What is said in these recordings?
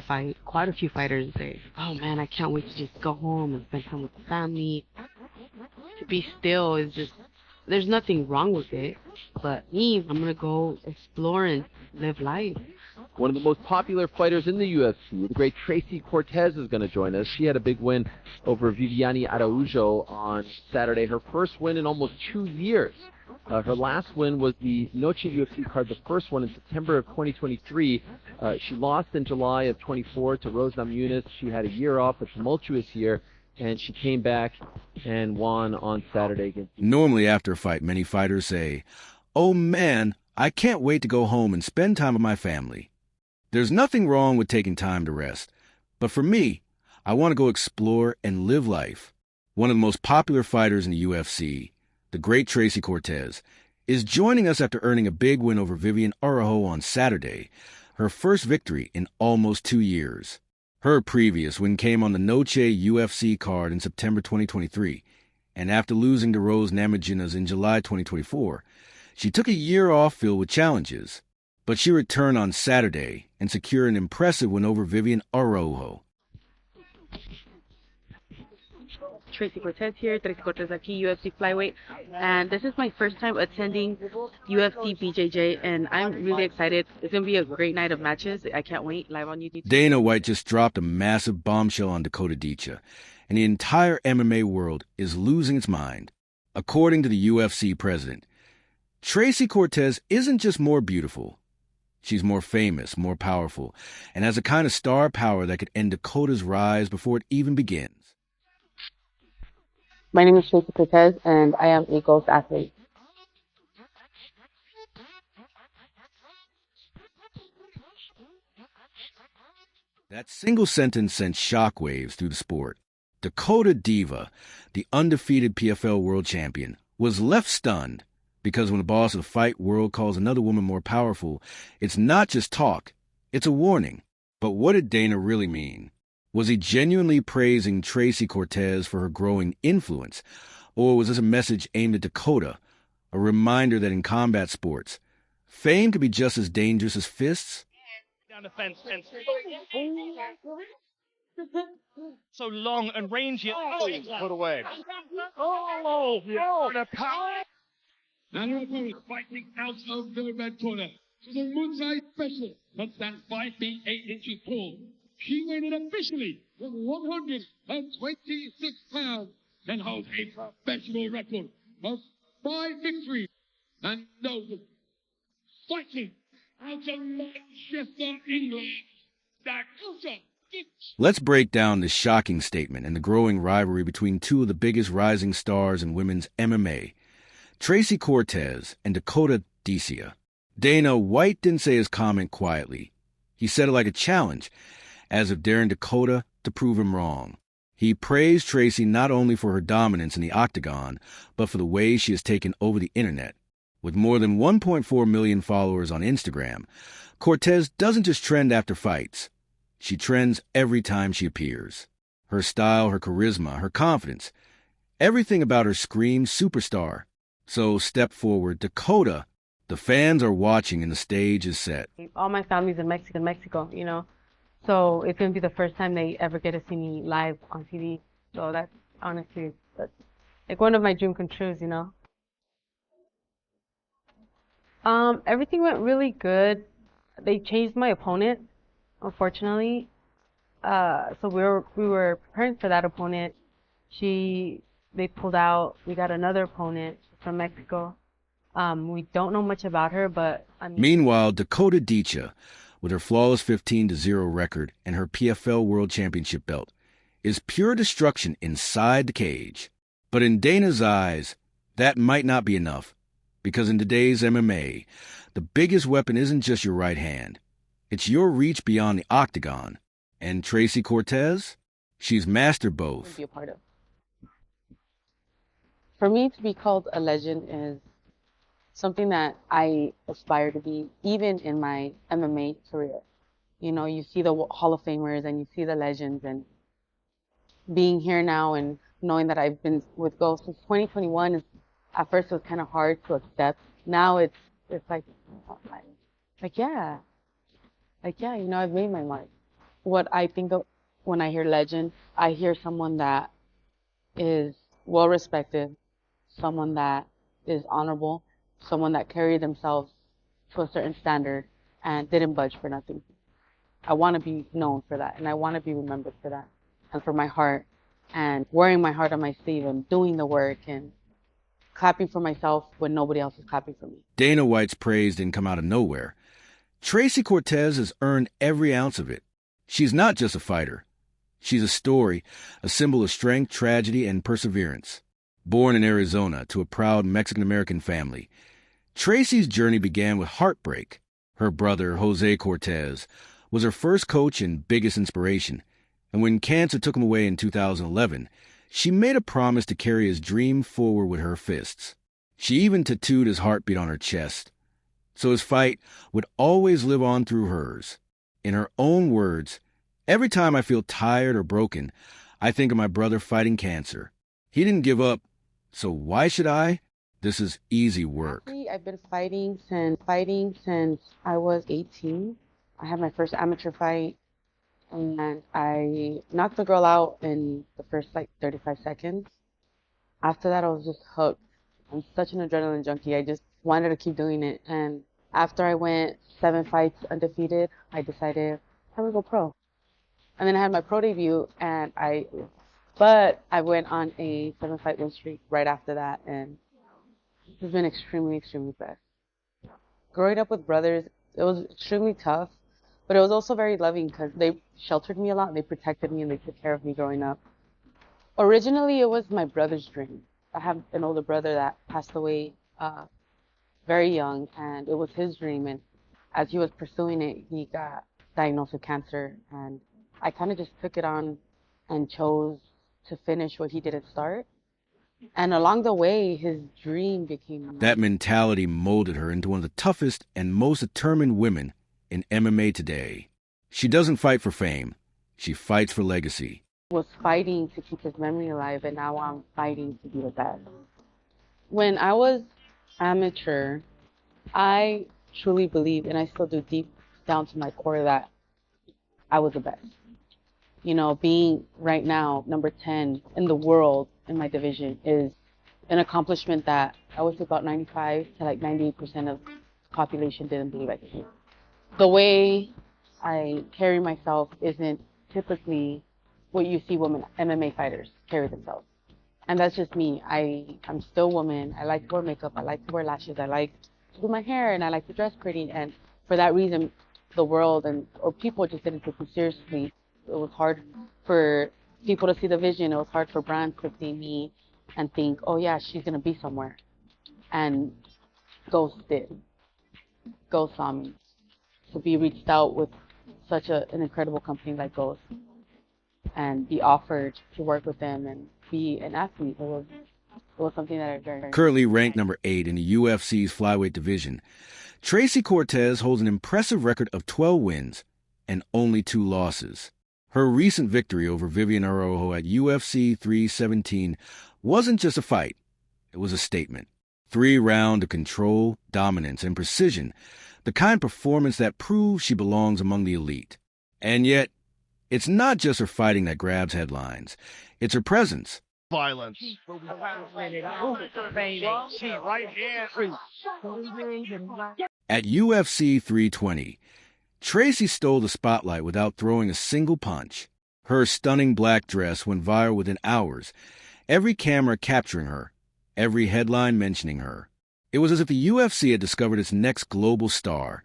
fight. Quite a few fighters say, "Oh man, I can't wait to just go home and spend time with the family." To be still is just there's nothing wrong with it. But me, I'm gonna go explore and live life. One of the most popular fighters in the UFC, the great Tracy Cortez, is going to join us. She had a big win over Viviane Araujo on Saturday, her first win in almost 2 years. Her last win was the Noche UFC card, the first one in September of 2023. She lost in July of 24 to Rose Namajunas. She had a year off, a tumultuous year, and she came back and won on Saturday against. Normally after a fight, many fighters say, "Oh man, I can't wait to go home and spend time with my family." There's nothing wrong with taking time to rest, but for me, I want to go explore and live life. One of the most popular fighters in the UFC, the great Tracy Cortez, is joining us after earning a big win over Viviane Araujo on Saturday, her first victory in almost 2 years. Her previous win came on the Noche UFC card in September 2023, and after losing to Rose Namajunas in July 2024, she took a year off filled with challenges. But she returned on Saturday and secured an impressive win over Viviane Araujo. Tracy Cortez here, Tracy Cortez aquí, UFC flyweight, and this is my first time attending UFC BJJ, and I'm really excited. It's going to be a great night of matches. I can't wait, live on YouTube. Dana White just dropped a massive bombshell on Dakota Ditcha, and the entire MMA world is losing its mind. According to the UFC president, Tracy Cortez isn't just more beautiful. She's more famous, more powerful, and has a kind of star power that could end Dakota's rise before it even begins. My name is Tracy Cortez, and I am a golf athlete. That single sentence sent shockwaves through the sport. Dakota Diva, the undefeated PFL world champion, was left stunned. Because when the boss of the fight world calls another woman more powerful, it's not just talk, it's a warning. But what did Dana really mean? Was he genuinely praising Tracy Cortez for her growing influence? Or was this a message aimed at Dakota, a reminder that in combat sports, fame can be just as dangerous as fists? Down the fence. So long and rangy. Put away. Oh, the power. And her opponent fighting out of the red corner. She's a Muay Thai specialist that stands 5 feet 8 inches tall. She weighed in officially with 126 pounds and holds a professional record of 5 victories and no fighting out of Manchester, England. Dakota Ditcha. Let's break down this shocking statement and the growing rivalry between two of the biggest rising stars in women's MMA, Tracy Cortez and Dakota Ditcha. Dana White didn't say his comment quietly. He said it like a challenge, as if daring Dakota to prove him wrong. He praised Tracy not only for her dominance in the octagon, but for the way she has taken over the internet. With more than 1.4 million followers on Instagram, Cortez doesn't just trend after fights. She trends every time she appears. Her style, her charisma, her confidence, everything about her screams superstar. So step forward, Dakota. The fans are watching and the stage is set. All my family's in Mexico, you know. So it's going to be the first time they ever get to see me live on TV. So that's honestly, that's like one of my dream come trues, you know. Everything went really good. They changed my opponent, unfortunately. So we were preparing for that opponent. They pulled out. We got another opponent from Mexico. We don't know much about her, but I mean. Meanwhile, Dakota Ditcha, with her flawless 15-0 record and her PFL World Championship belt, is pure destruction inside the cage. But in Dana's eyes, that might not be enough, because in today's MMA, the biggest weapon isn't just your right hand. It's your reach beyond the octagon. And Tracy Cortez? She's mastered both. Be a part of. For me to be called a legend is something that I aspire to be, even in my MMA career. You know, you see the Hall of Famers and you see the legends, and being here now and knowing that I've been with Ghost since 2021 at first it was kind of hard to accept. Now it's like yeah, you know, I've made my mark. what I think of when I hear legend, I hear someone that is well respected, someone that is honorable, someone that carried themselves to a certain standard and didn't budge for nothing. I want to be known for that, and I want to be remembered for that, and for my heart, and wearing my heart on my sleeve, and doing the work, and clapping for myself when nobody else is clapping for me. Dana White's praise didn't come out of nowhere. Tracy Cortez has earned every ounce of it. She's not just a fighter. She's a story, a symbol of strength, tragedy, and perseverance. Born in Arizona to a proud Mexican-American family, Tracy's journey began with heartbreak. Her brother, Jose Cortez, was her first coach and biggest inspiration, and when cancer took him away in 2011, she made a promise to carry his dream forward with her fists. She even tattooed his heartbeat on her chest, so his fight would always live on through hers. In her own words, "Every time I feel tired or broken, I think of my brother fighting cancer. He didn't give up, so why should I? This is easy work." Actually, I've been fighting since I was 18. I had my first amateur fight, and I knocked the girl out in the first 35 seconds. After that, I was just hooked. I'm such an adrenaline junkie. I just wanted to keep doing it. And after I went 7 fights undefeated, I decided I'm gonna go pro. And then I had my pro debut, but I went on a 7-fight win streak right after that, and it's been extremely, extremely fast. Growing up with brothers, it was extremely tough, but it was also very loving because they sheltered me a lot, they protected me, and they took care of me growing up. Originally, it was my brother's dream. I have an older brother that passed away very young, and it was his dream. And as he was pursuing it, he got diagnosed with cancer, and I kind of just took it on and chose to finish what he didn't start. And along the way, his dream became... That mentality molded her into one of the toughest and most determined women in MMA today. She doesn't fight for fame. She fights for legacy. Was fighting to keep his memory alive, and now I'm fighting to be the best. When I was amateur, I truly believed, and I still do deep down to my core, that I was the best. You know, being right now number 10 in the world in my division is an accomplishment that I would say about 95 to 98% of the population didn't believe I could do. The way I carry myself isn't typically what you see women MMA fighters carry themselves. And that's just me. I'm still a woman. I like to wear makeup. I like to wear lashes. I like to do my hair, and I like to dress pretty. And for that reason, the world or people just didn't take me seriously. It was hard for people to see the vision. It was hard for brands to see me and think, oh yeah, she's gonna be somewhere. And Ghost did. Ghost saw me. To be reached out with such an incredible company like Ghost and be offered to work with them and be an athlete, it was something that I very... Currently ranked number 8 in the UFC's flyweight division, Tracy Cortez holds an impressive record of 12 wins and only 2 losses. Her recent victory over Vivian Araujo at UFC 317 wasn't just a fight, it was a statement. 3 rounds of control, dominance, and precision, the kind of performance that proves she belongs among the elite. And yet, it's not just her fighting that grabs headlines, it's her presence. Violence. At UFC 320, Tracy stole the spotlight without throwing a single punch. Her stunning black dress went viral within hours, every camera capturing her, every headline mentioning her. It was as if the UFC had discovered its next global star,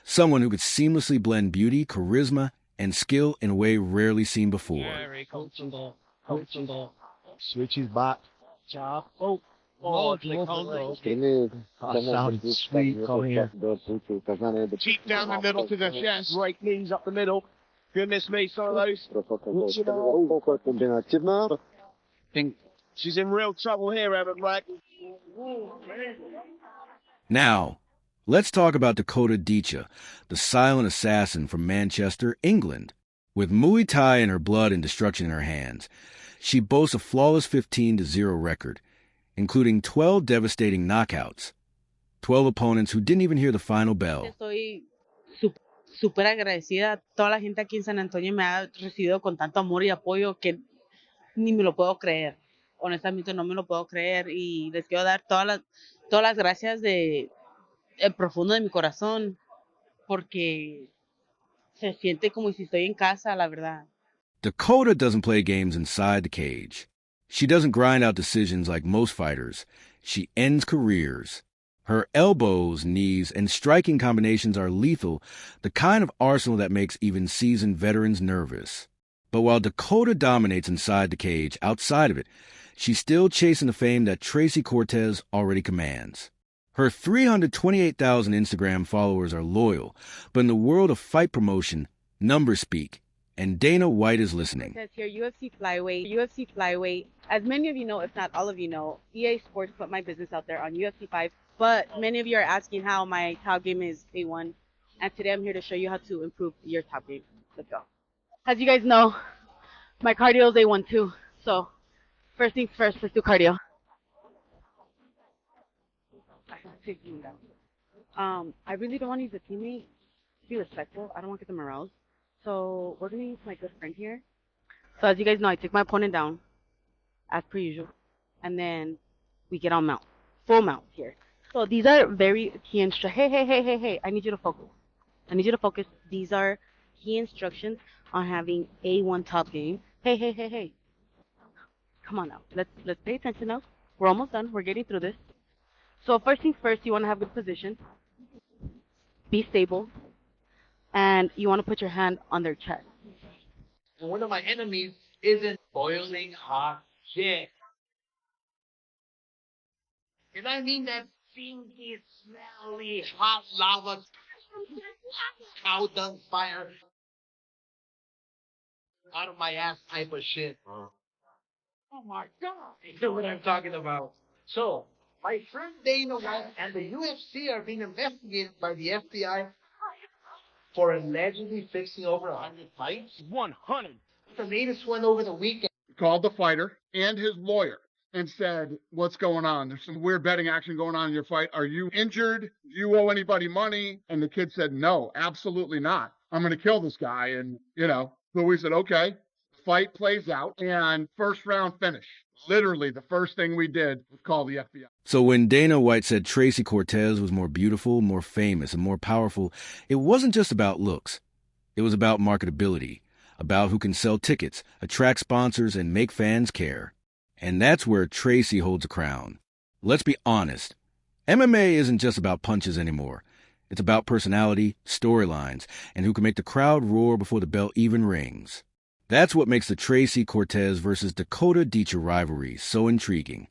someone who could seamlessly blend beauty, charisma, and skill in a way rarely seen before. Very coachable. Switches back. Job. Sounds sweet. Come here. Cheap down the middle to the chest. Right knees up the middle. Goodness me, Solos. Think she's in real trouble here, Evan Black. Now, let's talk about Dakota Ditcha, the silent assassin from Manchester, England. With Muay Thai in her blood and destruction in her hands, she boasts a flawless 15-0 record, including 12 devastating knockouts, 12 opponents who didn't even hear the final bell. Estoy súper agradecida. Toda la gente aquí en San Antonio me ha recibido con tanto amor y apoyo que ni me lo puedo creer. Honestamente no me lo puedo creer y les quiero dar todas las gracias de el profundo de mi corazón porque se siente como si estoy en casa, la verdad. Dakota doesn't play games inside the cage. She doesn't grind out decisions like most fighters. She ends careers. Her elbows, knees, and striking combinations are lethal, the kind of arsenal that makes even seasoned veterans nervous. But while Dakota dominates inside the cage, outside of it, she's still chasing the fame that Tracy Cortez already commands. Her 328,000 Instagram followers are loyal, but in the world of fight promotion, numbers speak, and Dana White is listening. It says here, UFC flyweight. As many of you know, if not all of you know, EA Sports put my business out there on UFC 5, but many of you are asking how my top game is A1, and today I'm here to show you how to improve your top game. Let's go. As you guys know, my cardio is A1 too, so first things first, let's do cardio. I really don't want to use a teammate to be respectful. I don't want to get them aroused. So we're going to use my good friend here. So as you guys know, I take my opponent down, as per usual. And then we get on mount. Full mount here. So these are very key instructions. Hey. I need you to focus. These are key instructions on having A1 top game. Hey. Come on now. Let's pay attention now. We're almost done. We're getting through this. So first things first, you want to have good position. Be stable. And you want to put your hand on their chest. And one of my enemies isn't boiling hot shit. And I mean that stinky, smelly, hot lava, cow dung fire out of my ass type of shit. Oh my God. You know what I'm talking about. So, my friend Dana White and the UFC are being investigated by the FBI for allegedly fixing over 100 fights. 100. The latest one over the weekend. Called the fighter and his lawyer and said, what's going on? There's some weird betting action going on in your fight. Are you injured? Do you owe anybody money? And the kid said, no, absolutely not. I'm going to kill this guy. And, so we said, okay. Fight plays out and first round finish. Literally the first thing we did was call the FBI. So when Dana White said Tracy Cortez was more beautiful, more famous, and more powerful, it wasn't just about looks. It was about marketability, about who can sell tickets, attract sponsors, and make fans care. And that's where Tracy holds a crown. Let's be honest. MMA isn't just about punches anymore. It's about personality, storylines, and who can make the crowd roar before the bell even rings. That's what makes the Tracy Cortez versus Dakota Ditcha rivalry so intriguing.